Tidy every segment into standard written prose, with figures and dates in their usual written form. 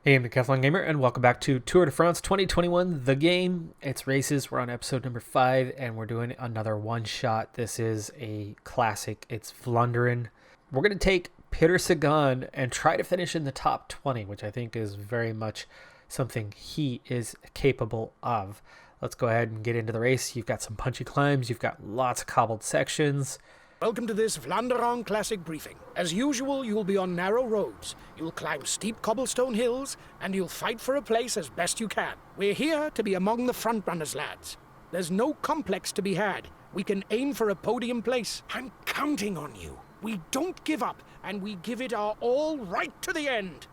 Hey, I'm Decathlon Gamer, and welcome back to Tour de France 2021, the game. It's races. We're on episode number 5, and we're doing another one-shot. This is a classic. It's Vlaanderen. We're going to take Peter Sagan and try to finish in the top 20, which I think is very much something he is capable of. Let's go ahead and get into the race. You've got some punchy climbs. You've got lots of cobbled sections. Welcome to this Vlaanderen Classic briefing. As usual, you'll be on narrow roads. You'll climb steep cobblestone hills, and you'll fight for a place as best you can. We're here to be among the front-runners, lads. There's no complex to be had. We can aim for a podium place. I'm counting on you. We don't give up, and we give it our all right to the end.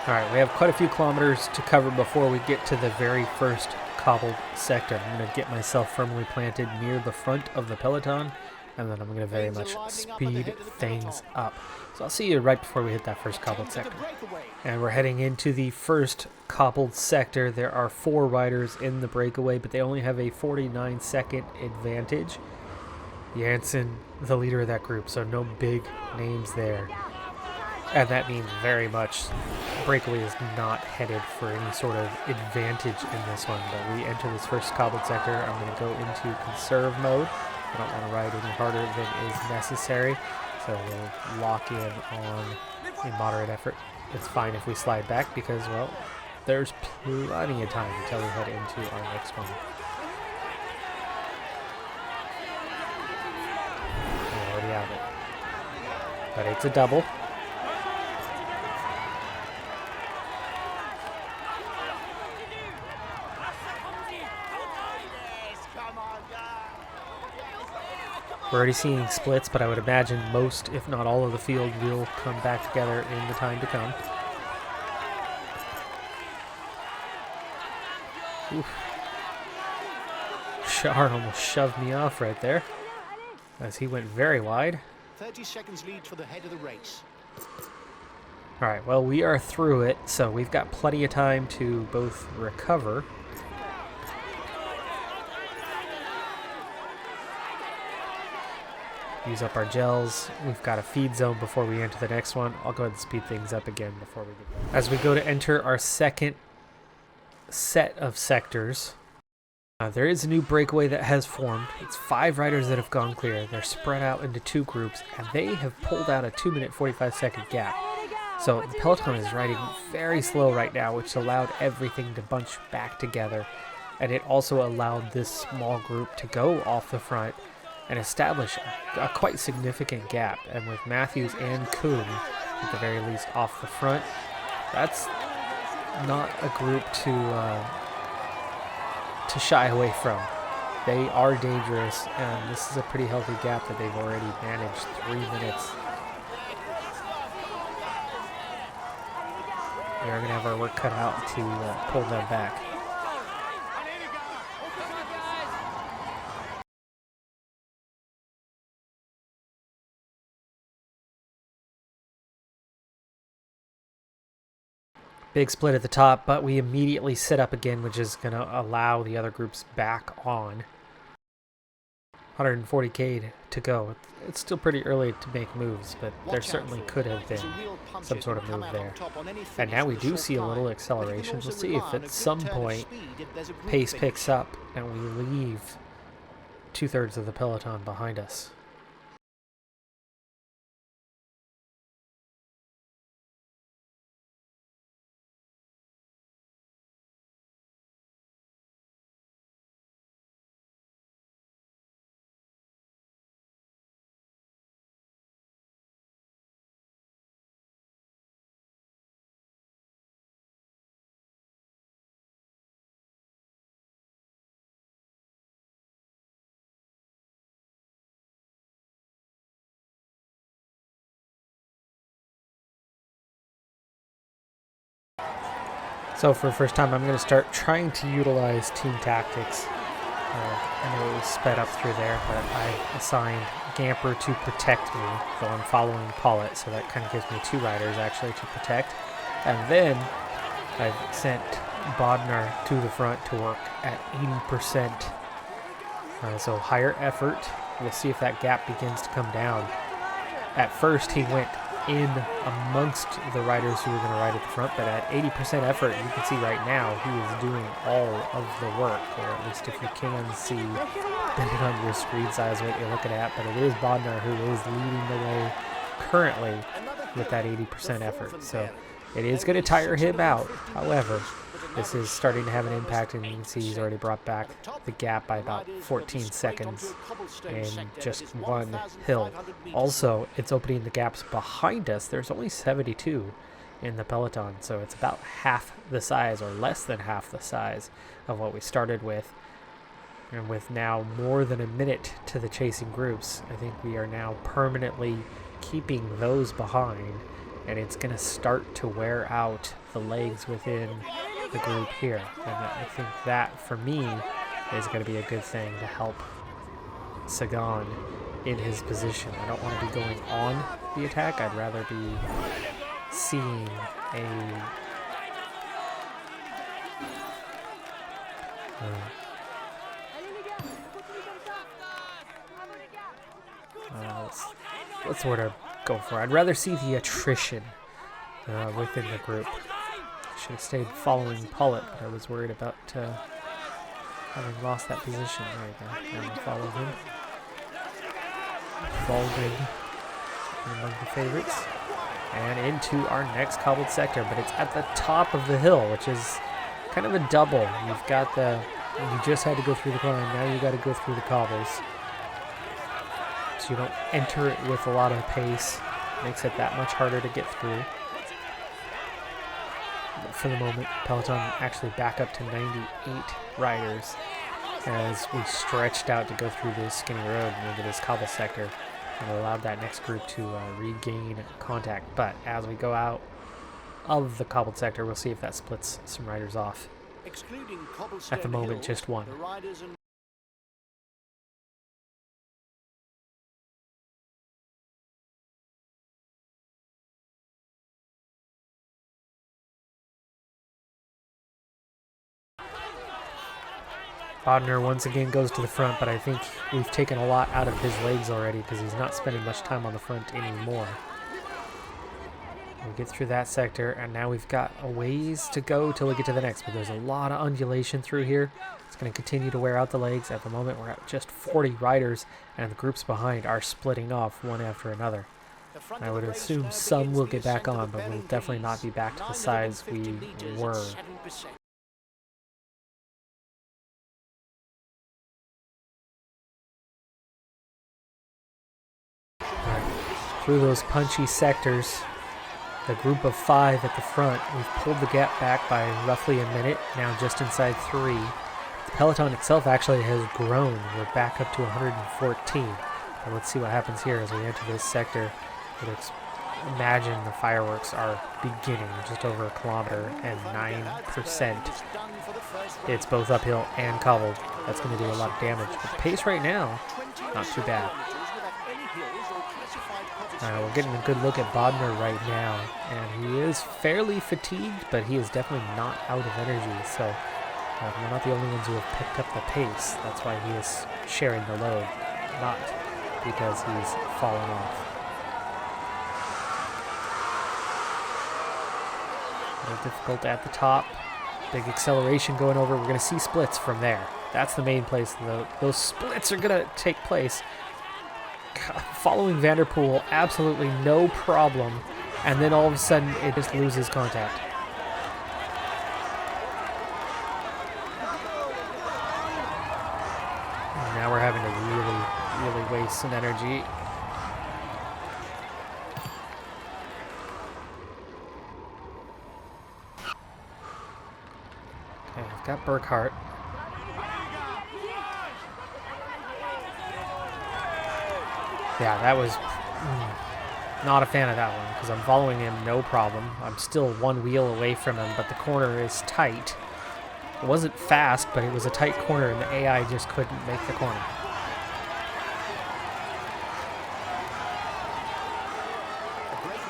Alright, we have quite a few kilometers to cover before we get to the very first cobbled sector. I'm going to get myself firmly planted near the front of the peloton, and then I'm going to very much speed things up. So I'll see you right before we hit that first cobbled sector. And we're heading into the first cobbled sector. There are 4 riders in the breakaway, but they only have a 49-second advantage. Janssen, the leader of that group, so no big names there. And that means very much breakaway is not headed for any sort of advantage in this one. But we enter this first cobbled sector. I'm going to go into conserve mode. I don't want to ride any harder than is necessary. So we'll lock in on a moderate effort. It's fine if we slide back because, well, there's plenty of time until we head into our next one. I already have it. But it's a double. We're already seeing splits, but I would imagine most, if not all, of the field will come back together in the time to come. Oof. Shard almost shoved me off right there, as he went very wide. 30 seconds lead for the head of the race. Alright, well, we are through it, so we've got plenty of time to both recover. Use up our gels. We've got a feed zone before we enter the next one. I'll go ahead and speed things up again before we get. As we go to enter our second set of sectors, there is a new breakaway that has formed. It's 5 riders that have gone clear. They're spread out into 2 groups, and they have pulled out a 2-minute 45-second gap. So the peloton is riding very slow right now, which allowed everything to bunch back together, and it also allowed this small group to go off the front and establish a quite significant gap. And with Matthews and Kuhn, at the very least, off the front, that's not a group to shy away from. They are dangerous, and this is a pretty healthy gap that they've already managed. 3 minutes. We're going to have our work cut out to pull them back. Big split at the top, but we immediately set up again, which is going to allow the other groups back on. 140k to go. It's still pretty early to make moves, but there certainly could have been some sort of move there. And now we do see a little acceleration. We'll see if at some point pace picks up and we leave 2/3 of the peloton behind us. So for the first time, I'm going to start trying to utilize team tactics. I know it was sped up through there, but I assigned Gamper to protect me, though I'm following Pollitt, so that kind of gives me 2 riders actually to protect. And then I've sent Bodnar to the front to work at 80%. So higher effort we'll see if that gap begins to come down. At first, he went in amongst the riders who were going to ride at the front, but at 80% effort, you can see right now he is doing all of the work, or at least if you can see, depending on your screen size, what you're looking at. But it is Bodnar who is leading the way currently with that 80% effort. So it is going to tire him out. However, this is starting to have an impact, and you can see he's already brought back the gap by about 14 seconds in just one hill. Also, it's opening the gaps behind us. There's only 72 in the peloton, so it's about half the size, or less than half the size of what we started with. And with now more than a minute to the chasing groups, I think we are now permanently keeping those behind, and it's going to start to wear out the legs within the group here. And I think that, for me, is going to be a good thing to help Sagan in his position. I don't want to be going on the attack. I'd rather be seeing a let's sort of go for it. I'd rather see the attrition within the group. Should have stayed following Pollitt, but I was worried about having lost that position. There we go. Now we'll follow him. Volgren among the favorites. And into our next cobbled sector, but it's at the top of the hill, which is kind of a double. You've got you just had to go through the climb, now you got to go through the cobbles. So you don't enter it with a lot of pace. Makes it that much harder to get through. But for the moment, peloton actually back up to 98 riders as we stretched out to go through this skinny road into this cobble sector, and allowed that next group to regain contact. But as we go out of the cobbled sector, we'll see if that splits some riders off. At the moment, just one. Bodnar once again goes to the front, but I think we've taken a lot out of his legs already because he's not spending much time on the front anymore. We get through that sector, and now we've got a ways to go till we get to the next, but there's a lot of undulation through here. It's going to continue to wear out the legs. At the moment, we're at just 40 riders, and the groups behind are splitting off one after another. I would assume some will get back on, but we'll definitely not be back to the size we were. Through those punchy sectors, the group of 5 at the front, we've pulled the gap back by roughly a minute, now just inside 3. The peloton itself actually has grown. We're back up to 114. But let's see what happens here as we enter this sector. Imagine the fireworks are beginning just over a kilometer and 9%. It's both uphill and cobbled. That's going to do a lot of damage. But the pace right now, not too bad. We're getting a good look at Bodnar right now, and he is fairly fatigued, but he is definitely not out of energy, so we're not the only ones who have picked up the pace. That's why he is sharing the load, not because he's fallen off. A little difficult at the top. Big acceleration going over. We're going to see splits from there. That's the main place. Those splits are going to take place. Following Vanderpool, absolutely no problem, and then all of a sudden it just loses contact. And now we're having to really waste some energy. Okay, I've got Burkhart. Yeah, that was not a fan of that one because I'm following him no problem. I'm still one wheel away from him, but the corner is tight. It wasn't fast, but it was a tight corner, and the AI just couldn't make the corner.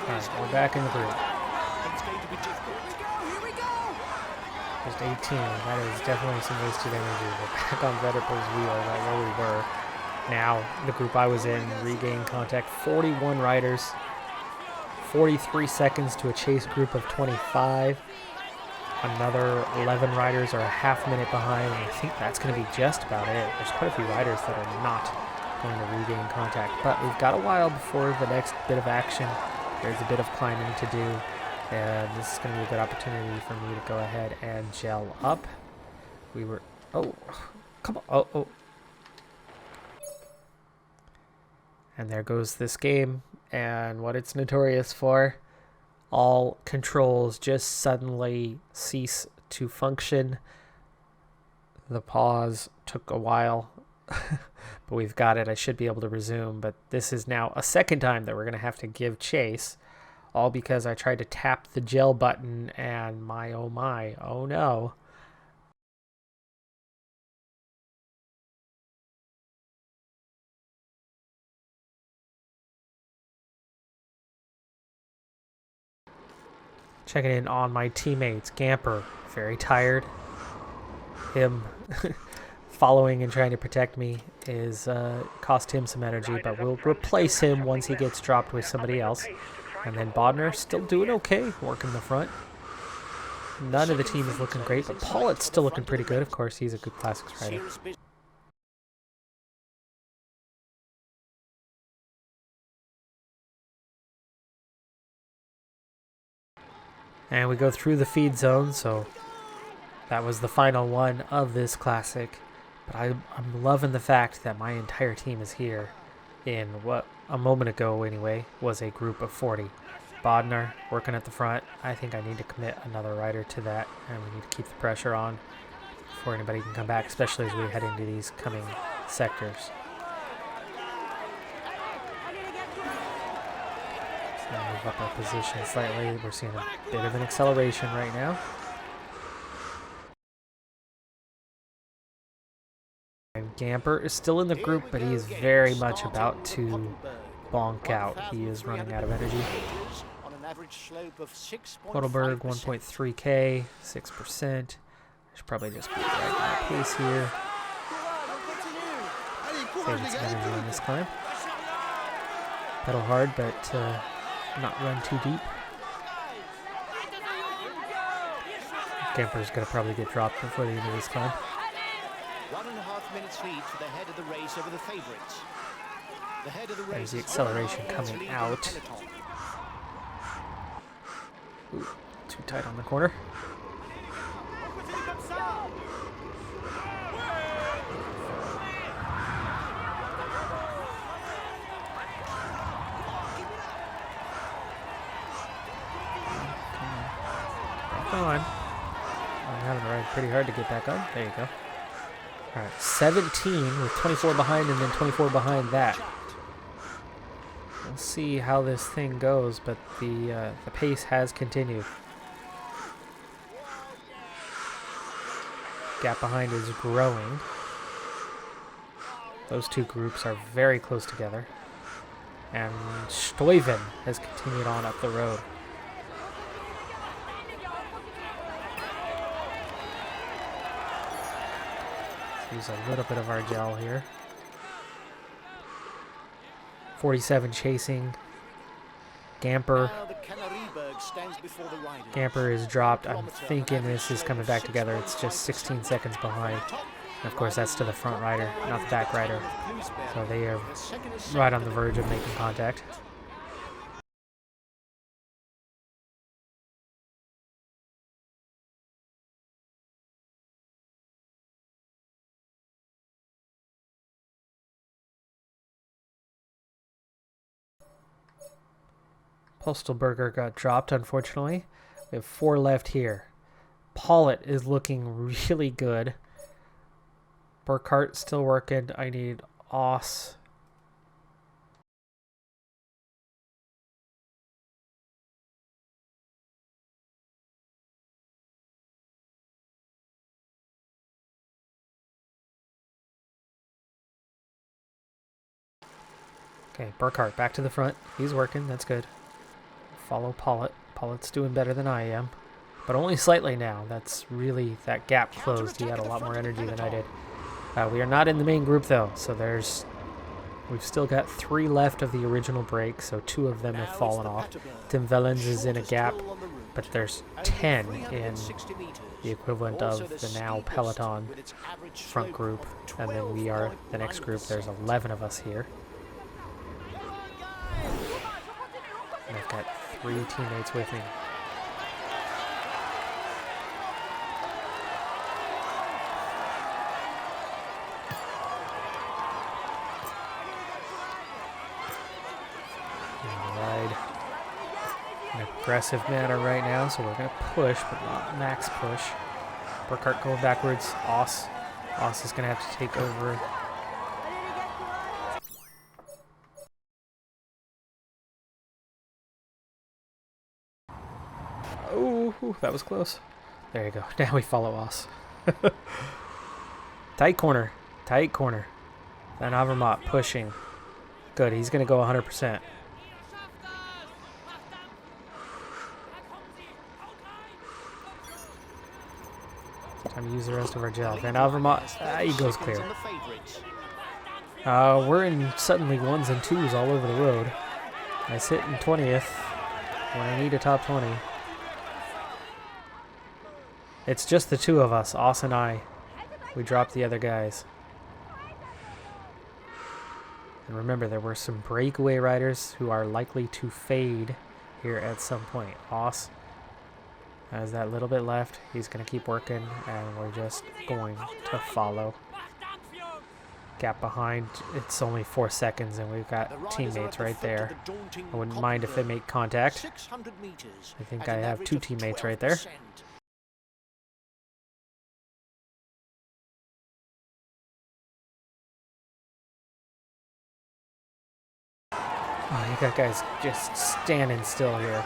Alright, we're back in the group. Just 18. That is definitely some wasted energy. We're back on Vanderpool's wheel, right where we were. Now, the group I was in regained contact. 41 riders. 43 seconds to a chase group of 25. Another 11 riders are a half minute behind, and I think that's going to be just about it. There's quite a few riders that are not going to regain contact, but we've got a while before the next bit of action. There's a bit of climbing to do, and this is going to be a good opportunity for me to go ahead and gel up. We were... Oh, come on. Oh. And there goes this game, and what it's notorious for. All controls just suddenly cease to function. The pause took a while, but we've got it. I should be able to resume, but this is now a second time that we're going to have to give chase, all because I tried to tap the gel button, and my, oh no. Checking in on my teammates. Gamper, very tired. Him following and trying to protect me is cost him some energy, but we'll replace him once he gets dropped with somebody else. And then Bodner still doing okay, working the front. None of the team is looking great, but Pollitt's still looking pretty good. Of course, he's a good classics rider. And we go through the feed zone, so that was the final one of this classic. But I'm loving the fact that my entire team is here in what, a moment ago anyway, was a group of 40. Bodner working at the front. I think I need to commit another rider to that, and we need to keep the pressure on before anybody can come back, especially as we head into these coming sectors. Move up our position slightly. We're seeing a bit of an acceleration right now. And Gamper is still in the group, but he is very much about to bonk out. He is running out of energy. Quadelberg 1.3k, 6%. I should probably just be right my pace here. Saving some energy on this climb. Pedal hard, but not run too deep. Gamper's gonna probably get dropped before the end of this climb. 1.5 minutes lead for the head of the race over the favourites. The head of the race. There's the acceleration coming out. Ooh, too tight on the corner. Come on. I'm having to ride pretty hard to get back on. There you go. Alright, 17 with 24 behind and then 24 behind that. We'll see how this thing goes, but the pace has continued. Gap behind is growing. Those two groups are very close together. And Stuyven has continued on up the road. Use a little bit of our gel here. 47 chasing. Gamper is dropped. I'm thinking this is coming back together. It's just 16 seconds behind. And of course, that's to the front rider, not the back rider. So they are right on the verge of making contact. Postelberger got dropped, unfortunately. We have 4 left here. Pollitt is looking really good. Burkhart still working. I need Oss. Okay, Burkhart back to the front. He's working. That's good. Follow Pollitt. Pollitt's doing better than I am, but only slightly now. That's really, that gap closed. He had a lot more energy than I did. We are not in the main group though, so there's We've still got 3 left of the original break, so 2 of them have fallen off. Tim Vellens is in a gap, but there's 10 in the equivalent of the now Peloton front group, and then we are the next group. There's 11 of us here. And I've got 3 teammates with me. Aggressive manner right now, so we're going to push, but not max push. Burkhart going backwards. Oss is going to have to take over. Oh, that was close. There you go. Now we follow Oss. Tight corner. Tight corner. Van Avermaet pushing. Good. He's going to go 100%. Time to use the rest of our gel. Van Avermaet, he goes clear. We're in suddenly 1s and 2s all over the road. I sit in 20th when I need a top 20. It's just the 2 of us, Oss and I. We dropped the other guys. And remember, there were some breakaway riders who are likely to fade here at some point. Oss has that little bit left. He's going to keep working, and we're just going to follow. Gap behind. It's only 4 seconds, and we've got teammates right there. I wouldn't mind if they make contact. I think I have 2 teammates right there. Oh, you got guys just standing still here.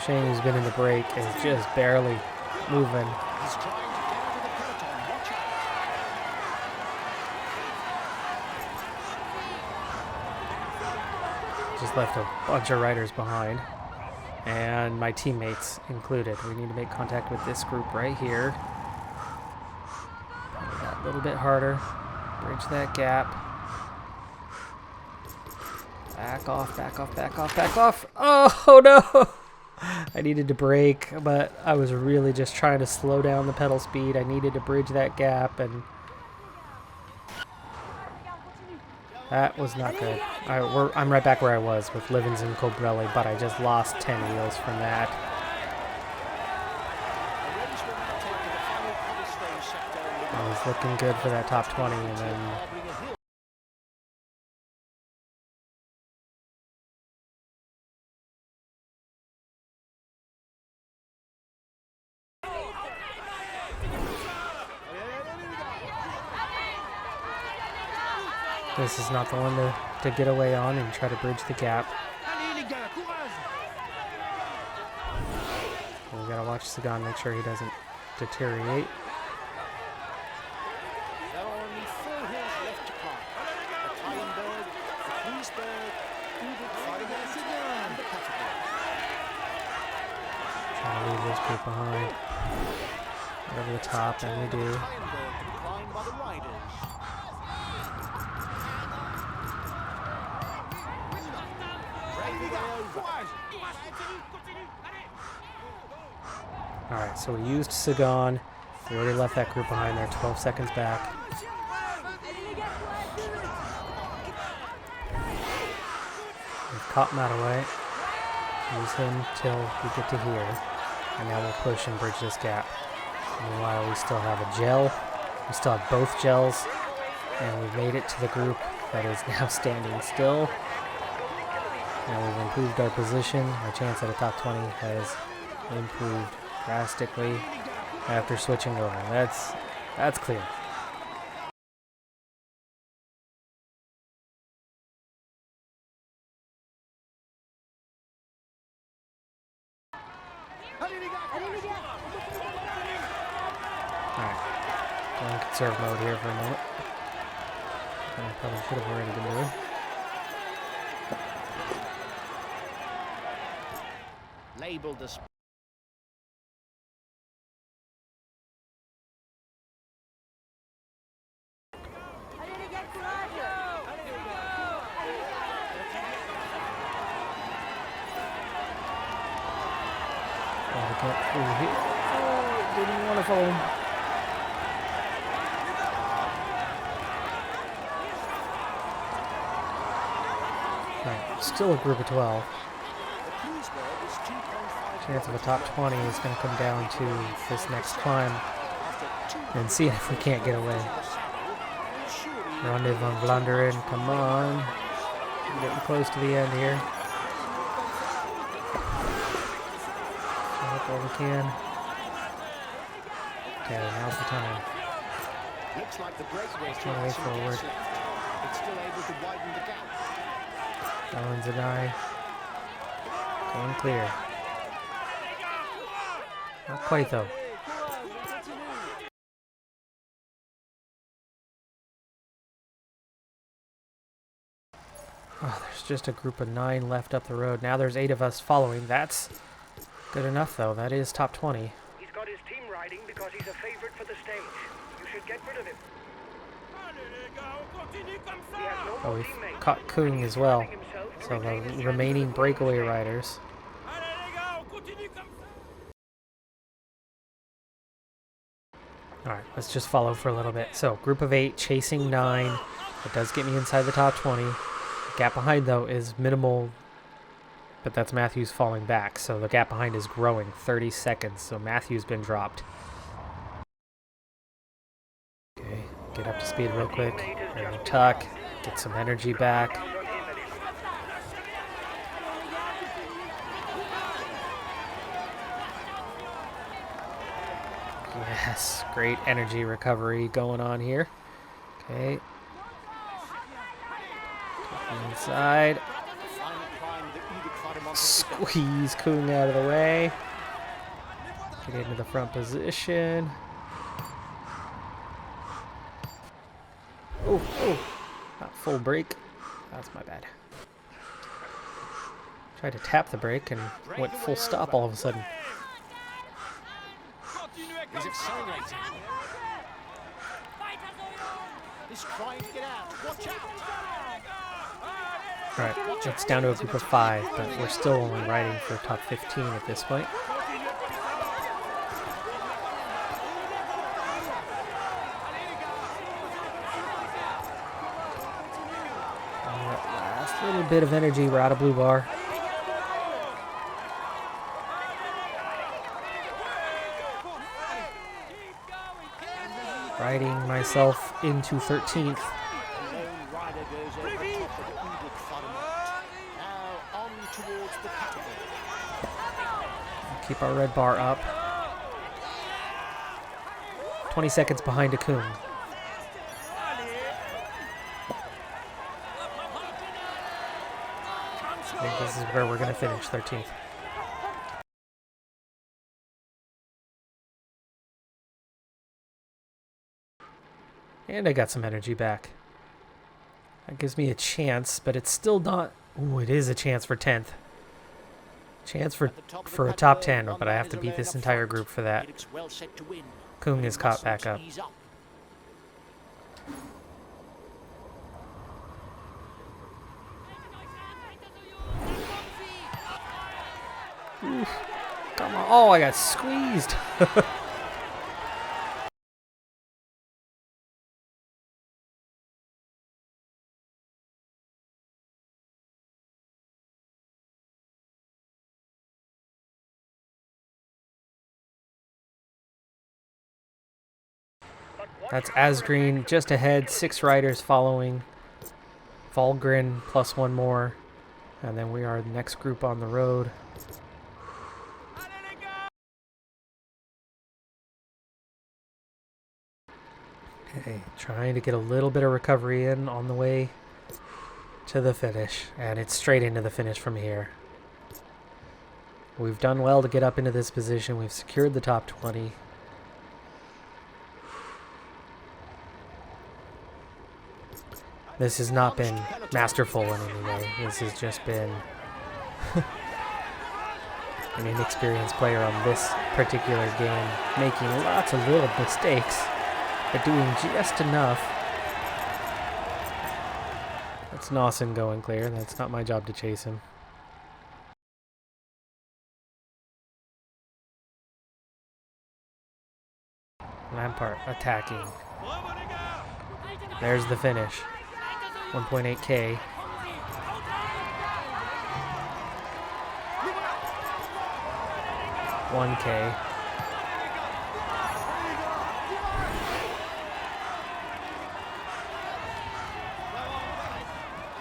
Shane, who's been in the break, is just barely moving. Just left a bunch of riders behind, and my teammates included. We need to make contact with this group right here. A little bit harder. Bridge that gap. Back off, back off, back off, back off. Oh no! I needed to brake, but I was really just trying to slow down the pedal speed. I needed to bridge that gap, and that was not good. I'm right back where I was with Livens and Colbrelli, but I just lost 10 wheels from that. I was looking good for that top 20, and then this is not the one to get away on and try to bridge the gap. We gotta watch Sagan, make sure he doesn't deteriorate. Trying to leave this group behind. Over the top, and we do. Alright, so we used Sagan. We already left that group behind there, 12 seconds back. We've caught him out of the way. Use him till we get to here. And now we'll push and bridge this gap. Meanwhile, we still have a gel. We still have both gels. And we've made it to the group that is now standing still. And we've improved our position. Our chance at a top 20 has improved drastically after switching over. That's clear. Alright, go in conserve mode here for a moment. I probably should have already been doing. Labeled the went through here. Oh, didn't want to foam. Alright, still a group of 12. Chance of a top 20 is going to come down to this next climb and see if we can't get away. Ronde van Vlaanderen, come on. We're getting close to the end here. Up all we can. Okay, now's the time. Looks like the breakaway One way forward. It's still able to widen the gap. Owens and I going clear. Not quite though. Oh, there's just a group of 9 left up the road. Now there's 8 of us following. That's good enough though. That is top 20. He's got his team riding because he's a favorite for the stage. You should get rid of him. He has no Oh, more we've teammates. caught Kung as well. Himself to So reclaim his the chances remaining of breakaway winning the riders. Alright, let's just follow for a little bit. So, group of 8 chasing 9. It does get me inside the top 20. The gap behind, though, is minimal, but that's Matthews falling back. So the gap behind is growing 30 seconds. So Matthews been dropped. Okay, get up to speed real quick. We're gonna tuck, get some energy back. Yes, great energy recovery going on here. Okay. Inside. Squeeze Kung out of the way. Get into the front position. Oh, oh. Not full brake. That's my bad. Tried to tap the brake and went full stop all of a sudden. He's accelerating. He's trying to get out. Watch out! Alright, it's down to a group of 5, but we're still only riding for top 15 at this point. Last little bit of energy, we're out of blue bar. Riding myself into 13th. Keep our red bar up. 20 seconds behind a Kung. I think this is where we're going to finish 13th. And I got some energy back. That gives me a chance, but it's still not... Ooh, it is a chance for 10th. Chance for a top 10, but I have to beat this entire group for that. Kung is caught back up. Oof. Come on. Oh, I got squeezed. That's Asgreen just ahead, 6 riders following. Valgren plus 1 more. And then we are the next group on the road. Okay, trying to get a little bit of recovery in on the way to the finish. And it's straight into the finish from here. We've done well to get up into this position. We've secured the top 20. This has not been masterful in any way. This has just been an inexperienced player on this particular game, making lots of little mistakes, but doing just enough. That's Nawson going clear. That's not my job to chase him. part, attacking. There's the finish. 1.8K. $1K.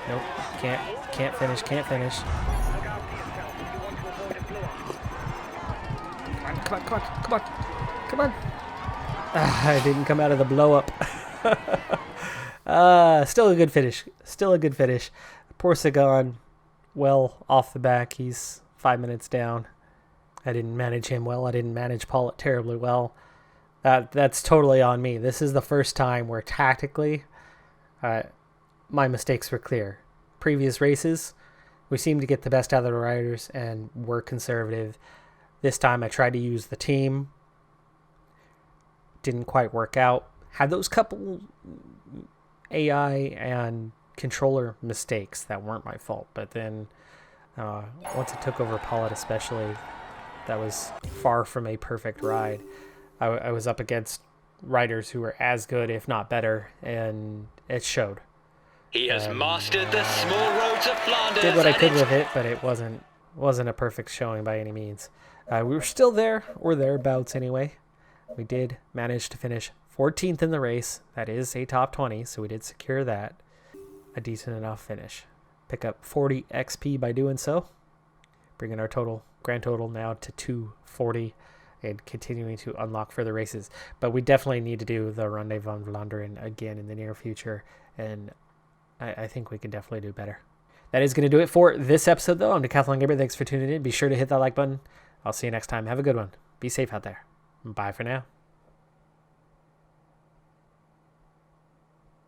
Nope, can't finish. Look out for yourself if you want to avoid a blow-up. Come on. I didn't come out of the blow up. Still a good finish. Porsagon, well off the back. He's 5 minutes down. I didn't manage him well. I didn't manage Paul terribly well. That's totally on me. This is the first time where tactically my mistakes were clear. Previous races, we seemed to get the best out of the riders and were conservative. This time I tried to use the team. Didn't quite work out. Had those couple AI and controller mistakes that weren't my fault. But then once it took over Pollitt especially, that was far from a perfect ride. I was up against riders who were as good, if not better, and it showed. He has mastered the small roads of Flanders. Did what I could with it, but it wasn't a perfect showing by any means. We were still there, or thereabouts anyway. We did manage to finish 14th in the race. That is a top 20, so we did secure that. A decent enough finish. Pick up 40 XP by doing so, bringing our grand total now to 240, and continuing to unlock further races. But we definitely need to do the Ronde van Vlaanderen again in the near future, and I think we can definitely do better. That is going to do it for this episode, though. I'm Decathlon Gamer. Thanks for tuning in. Be sure to hit that like button. I'll see you next time. Have a good one. Be safe out there. Bye for now.